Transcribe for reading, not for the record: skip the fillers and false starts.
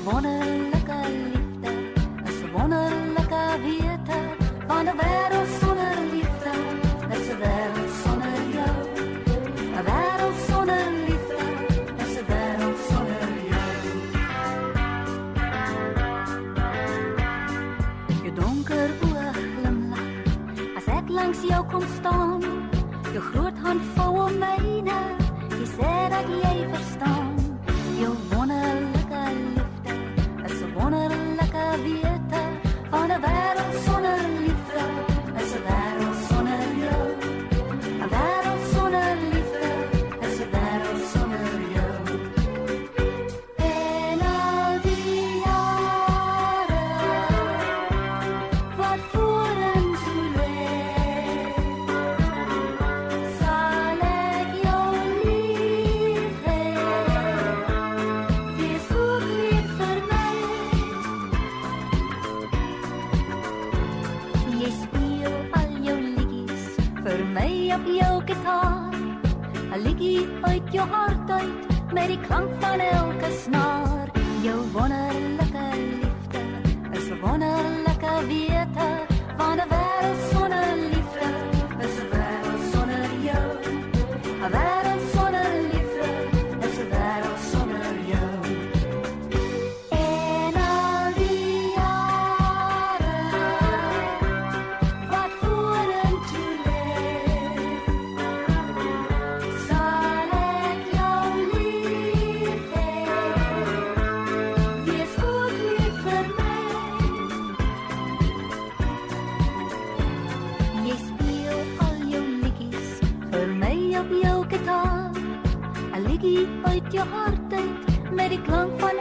wonderlijke liefde is een wonderlijke wete van de wereld zonder liefde is een wereld zonder jou. Een wereld zonder liefde is een wereld zonder jou. Je donker oog glimlach as ek langs jou kom staan. Je groot hand vou om myne, jy sê dat jy verstaan. Jou wonderlijke liefde is een wonderlijke wete van een wereld zonder liefde is een wereld zonder jou. Een wereld zonder liefde is een wereld zonder jou. En al die jare wat vorentoe lê, sal ek jou lief hê. Wees ook lief vir my. Jy speel al jou liedjies vir my op jou gitaar. 'n liedjie uit jou hart uit met die klank van elke snaar. Jou wonderlijke liefde is 'n wonderlijke wete van 'n wêreld sonder liefde is 'n wêreld sonder jou. 'n wêreld sonder liefde is 'n wêreld sonder jou. En al die jare wat vorentoe lê, sal ek jou lief hê. Wees ook lief vir my. Jy speel al jou liedjies vir my op jou gitaar. 'n liedjie uit jou hart uit met die klank van